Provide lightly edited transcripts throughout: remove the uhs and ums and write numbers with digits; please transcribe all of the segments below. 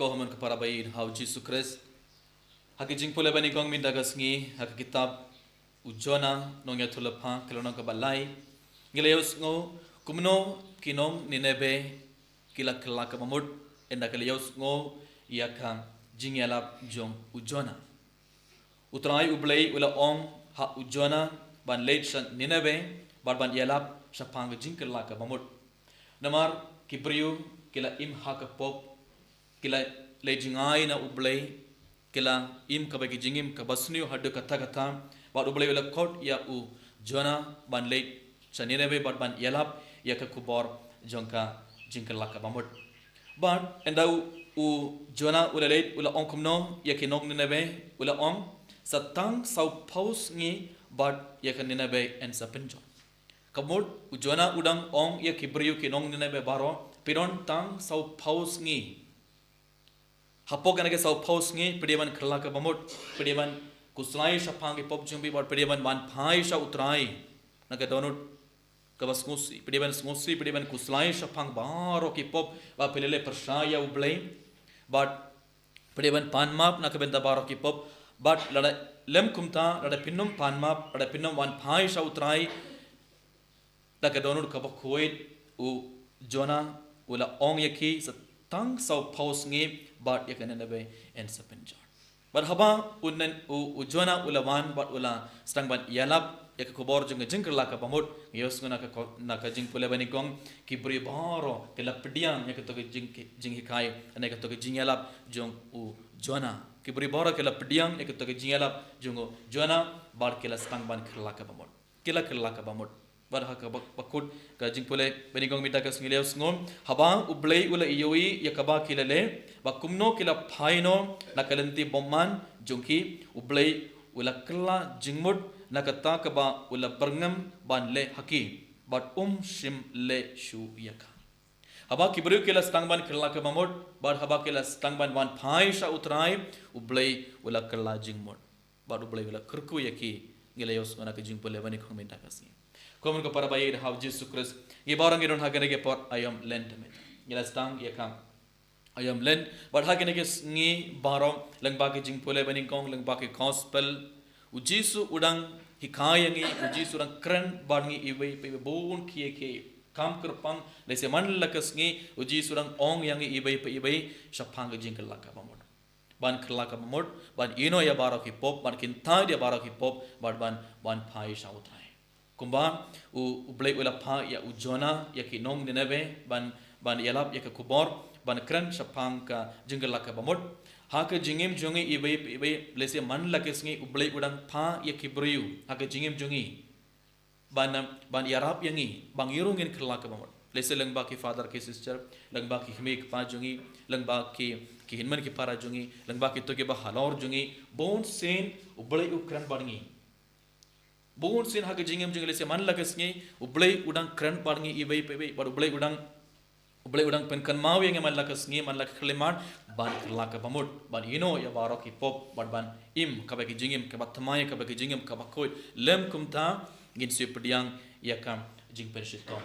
Kohaman kaparabayin hau Jesus Christ. Haki jingpule bani gong min dagas ngi haki kitab ujona nongya tulapa kelonong kabalai. Ngileos ngo kumno kinom ninebe kila kila kamamud enda keleos ngo yaka jingyalap jong ujona. Utrai ublay ula ong ha ujona ban late shan ninebe ban yalap sapang jingkela kamamud. Namar kibriu kila im hakapop kila lejingai na ublay kila im kabagi jingim kabasniu hadu kata bad ublay ula kot ya u jona ban late saninebe ban yalap ya ka kubor jongka jingkela kabamud bad endau u jona ula late ula ongkumno ya kinong ninebe ula ong satang sau paus ngi bad ya ka ninebe en sapinjo kamud u jona udang ong ya kibriu kinong ninebe baro piron tang sau paus ngi hapok anake sau paus ngi pediban khala ka bamut pediban kuslai sapang ki pop jumbi bot pediban ban phai sa utrai naga donut kabas ngusi pediban kuslai sapang baro ki pop ba pelele persaya ublay but pediban panmap nakabenda baro ki pop but lada lem kumta lada pinnum panmap lada pinnum ban phai sa utrai naga donut kabak kuwait u jona ula ong yaki sa tang sau paus ngi but yakan nabe en sapinjar but haba unnen u jona ulawan but ula stang ban yalap yak kubor jung jingkla ka pamut yos ngana ka na ka jing pule bani gong kibri baro kala pediang yak to jing hikai ane ka to jing yalap jung u jona kibri baro kala pediang yak to jing yalap jung jona bar kala stang ban kala ka pamut kala ka pamut bar ha ka bakut ka jing pule bani gong mita ka sngilios ngom haba ublay ula iyoi yakaba kilale bakumno kila phaino nakalanti bomman jungki ublay ula kala jingmut nakata kaba ula berngam ban le haki but shim le shu yaka haba kibru kila stang ban kala ka mamut bar haba kila stang ban phai sha utrai ublay ula kala jingmut bar ublay ula kurku yaki ngilayos ona ka jingpule bani khong mita ka sing komun ko parabayir hav Jesus Christ ye barang iron hagane ke por ayam lent met ngila stang ye kam ayam lent but hagane ke ngi baro langba ke jingpule bani kong langba ke gospel u Jesus udang hikaya ngi u Jesus udang kran barngi iwe pe bon kiye ke kam kerpang lese man lakas ngi u Jesus udang ong yang iwe pe iwe sapang jingkel laka bamod ban khla ka bamod ban ino ya baro ki pop ban kinta dia baro ki pop ban phai sa utrai kumba u blay ula pha ya u jona ya ki nong ninebe ban yalap ya ka kubor ban kran sapang ka jingla ka bamot ha ka jingim jongi ibe lese man lakesngi u blay udang pha ya ki briu ha ka jingim jongi ban yarap yangi bang yurungin khla ka bamot lese langba ki father ki sister langba ki hmik pa jongi langba ki hinman ki para jongi langba ki to ke ba halor jongi bon sen u blay u kran bangi bon sin ha jingem jingle se man lagas ngi ublay udang kran parngi ibai pebe bar ublay udang pen kan mawe ngi man lagas ngi man lak khleman ban lak bamut ban ino ya baro ki pop ban im ka ba ki jingem ka ba thamai ka ba ki jingem ka ba koi lem kumta ngin se pediang ya kam jing pershitom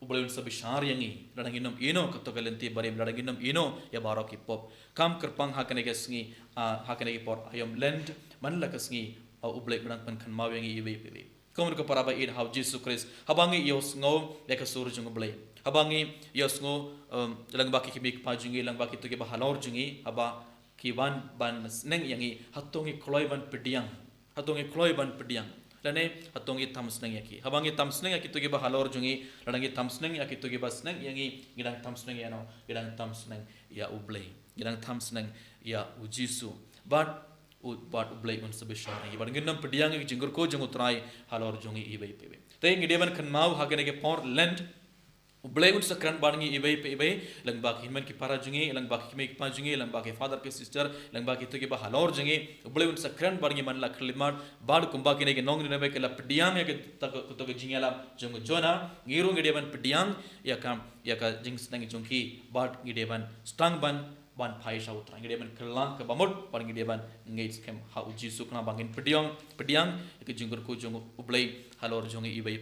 ublay un sabishar yangi ladanginam ino ka to galenti barim ladanginam ino ya baro ki pop kam kerpang ha kane gesngi ha kane ki por ayam lend man lagas ngi ublay udang pen kan mawe ngi ibe ibe komun ko paraba id hav Jesus Christ habangi yos ngo leka sur jung ublay habangi yos ngo langba ki kimik pa jungi langba ki to ke bahalor jungi aba ki ban sneng yangi hatongi kloi ban pediang lane hatongi tam sneng yaki habangi tam sneng yaki to ke bahalor jungi ladangi tam sneng yaki to ke basneng yangi gidang tam sneng yano gidang tam sneng ya ublay gidang tam sneng ya u Jesus but ublay un sabishar yi ban ginam pediang ki jingur ko jung utrai halor jungi ibai pebe te ngideban kan mau hagene ke por lent ublay un sakran bangi ibai pebe langba ki hinman ki para jungi langba ki me ki pa jungi langba ki father ki sister langba ki to ki ba halor jungi ublay un sakran bangi man la khlimat bad kumba ki ne ke nong ne be ke la pediang ya ke to ke jingala jung jona ngiru ngideban pediang ya ka jing snang jungki bad ngideban stang ban phai sa utrang ngi deban kelang ke bamut par ngi deban ngai skem ha uji sukna bangin pediang ke jingur ko jong ublay halor jong ibai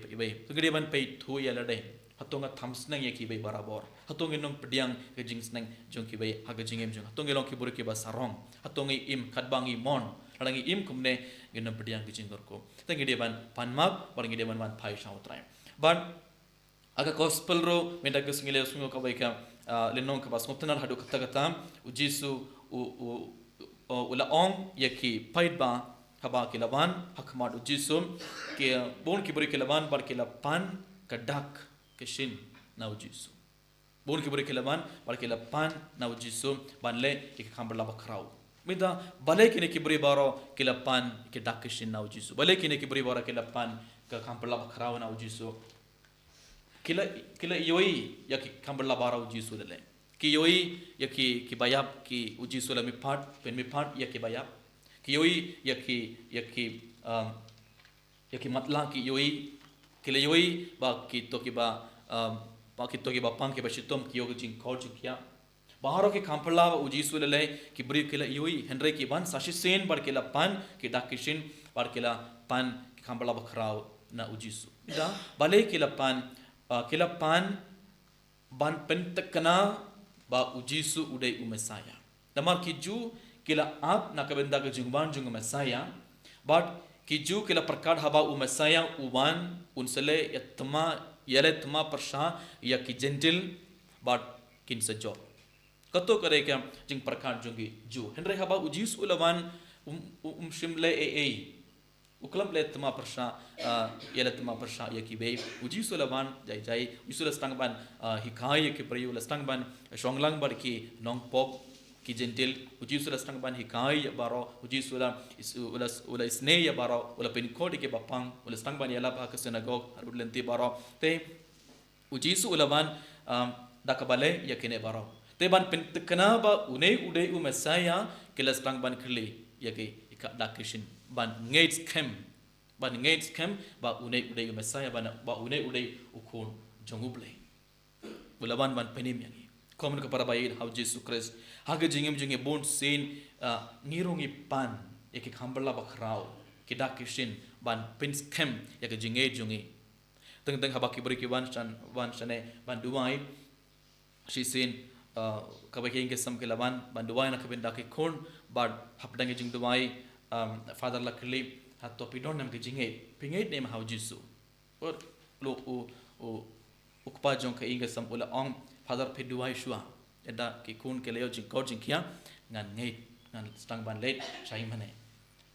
to ngi deban pei thu ya lade hatonga thamsnang ye ki bai barabor hatong inom pediang ke jing snang jong ki bai ha ke jingem jong hatong elong ki bur ki ba sarong hatong im khatbangi mon halangi im kumne inom pediang ki jing ko tangi de ban panmap barangi de ban phai shau trai ban aga gospel ro menda ke singile sungo ka bai ka lenong ka bas ngoptanar hadu kata kata ujisu ula ong ye ki pait ba haba ki laban hakmat ujisum ke bon ki buri ki laban bar ki lapan kadak keshin na ujisu bon ki buri ki laban bar ki lapan na ujisu banle ki khambla bakrau mida bale ki ne ki buri baro ki lapan ki dak keshin na ujisu bale ki ne ki buri baro ki lapan ka khambla bakrau na ujisu kila yoi ya ki khambla bara ujisu dele ki yoi ya ki bayap ki ujisu la mi phat pen mi phat ya ki bayap ki yoi ya ki matla ki yoi kila yoi ba ki to ki ba pang ki ba shitom ki yoga jing kol jing kya baharo ki khampala ujisu le ki bri kila yoi henre ki ban sashi sen bar kila pan ki dakishin bar kila pan ki khampala bakrao na ujisu ida bale kila pan ban pentakana ba ujisu udai umesaya damar ki ju kila ap nakabenda ke jungban jung mesaya but kiju kila perkad haba mesaya uban unsele yatma yale tma persha ya ki gentle but kin sajo kato kare kya jing perkad jungi ju henre haba ujis ulawan shimle uklam le tma persha yale tma persha ya ki be ujis ulawan jai usul stangban hikai ke prayu stangban shonglang bar ki nongpok ki gentle uji sula stang ban hikai ya baro uji sula ula isne ya baro ula pin kodi ke bapang ula stang ban yala ba ka synagogue harud lenti baro te uji su ula ban dakabale ya kene baro te ban pin tekna ba une ude u mesaya kila stang ban khli ya ke ika dakishin ban ngates kem ba une ude u mesaya ba une ude ukun jonguble ula ban penim yangi common ka para bayin how Jesus Christ haga jingem jinge bon sin ngirungi pan ek khambala bakrao kidak kishin ban pins kem yak jinge jungi teng haba ki bari ki wan chane ban duai she sin ka ba ke sam ke laban ban duai na kabin dak khon bad hapdang jing duai father lakli hat to pidon nam ke jinge pingai nem how Jesus or lo o ukpa jong ka inga sam ula ong father piduai shua eda ki kun ke leo jing ko jing kia ngan ngei ngan stang ban late shai mane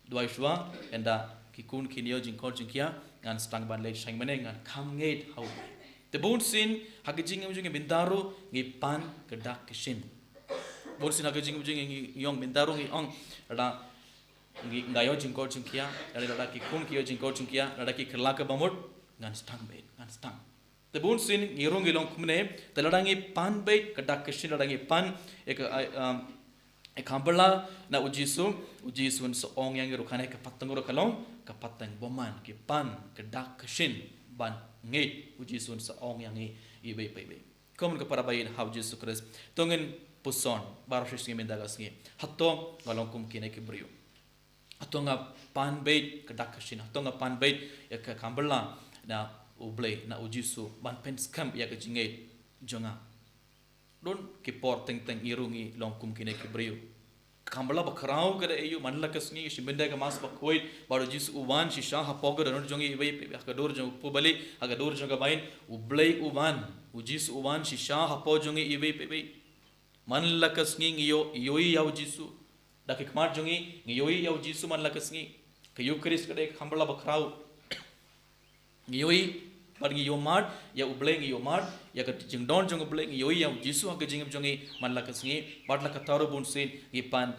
duai shua enda ki kun ki leo jing ko jing kia ngan stang ban late shai mane ngan kham ngei how the bon sin hagijing jing bindaru ngi pan kedak kishin bon sin hagijing jing ngi yong bindaru ngi ong ada ngi ngayo jing ko jing kia ada ki kun ki jing ko jing kia ada ki khla ka bamut ngan stang be ngan stang the bon sin ngirong ilong kumne teladangi pan bait kadak kishin ladangi pan ek khambala na ujisu so ong yang rukhane ka patang ro kalong ka patang boman ki pan kadak kishin ban ngei ujisu so ong yang i be komun ka para bayin how Jesus Christ tongen puson barosh ngi mendagas ngi hatto galong kum kine ki brio atonga pan bait kadak kishin atonga pan bait ek khambala na ublay na ujisu ban pen scam ya ke jinge jonga don ki por teng irungi long kum kine ki brio kambala bakrao kada ayu manla kasngi shibenda ka mas bakoi baro jisu uban shisha ha pogar non jongi ibai ka dor jong pubali aga dor jonga bain ublay uban ujisu uban shisha ha po jongi ibai pe manla kasngi yoi ya ujisu dakik mar jongi yoi ya ujisu manla kasngi ka yukris kada kambala bakrao yoi bargi yomad ya ubleng yomad ya ka jingdon jong ubleng yoi ya jisu ha jingim jongi manla kasngi badla ka taru bun sin ipan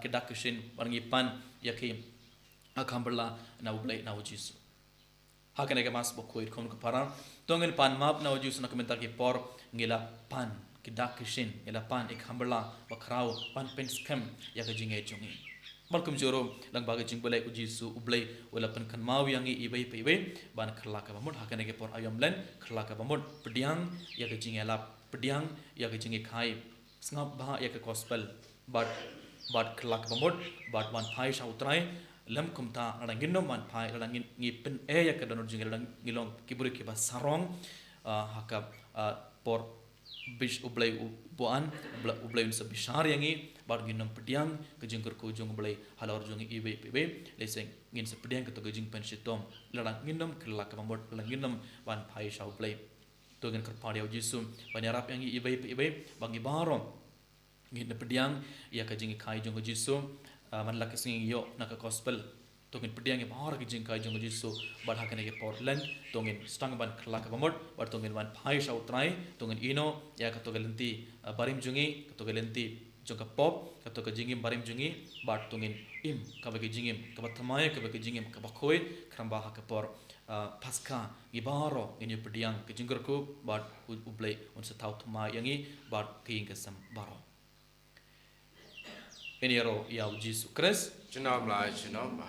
ke dakishin bargi pan ya ke akhambala na ubleng na jisu ha kana ke mas bokoi kon ko para tongen pan map na jisu na komentar ke por ngila pan ke dakishin ngila pan akhambala bakrao pan pen scam ya ka jinge jongi malkum joro lang baga jingbelai ujisu ublai wala pen kan mau yang ibai pebe ban khala ka bamut hakane ke por ayom len khala ka bamut pediang ya ke jingela pediang ya ke jinge khai snap ba ya ke gospel but khala ka bamut but wan phai sa utrai lam kumta rangin no man phai rangin ngi pen ya ke donor jinge rang ngilong kiburi ke ba sarong hakap por bish ublay upuan ublay unsa bishar yangi bar ginam pediang kejing kerku jung ublay halor jung ibe ibe leseng ngin sa pediang keto kejing pensitom ladang nginam kelak kamot ladang nginam wan pai shau ublay to ngin kerpadiau jisum banyarap yangi ibe ibe bangi barom ngin pediang ia kejing kai jung jisum man lak sing yo nak gospel tongin pediang yang bahar kejing kai jung jisu bar hakan ke Portland tongin stang ban kelak kamot bar tongin wan pai shau trai tongin ino ya kato galenti barim jungi kato galenti jongka pop kato kejingim barim jungi bar tongin im kabagi jingim kabathamai kabagi jingim kabakhoi kramba hakapor pasca gibaro ngin pediang kejinggerku bar ublay unsa tau thuma yangi bar king kesam baro ini ro ya Jesus Christ Chinam lai chinam ba.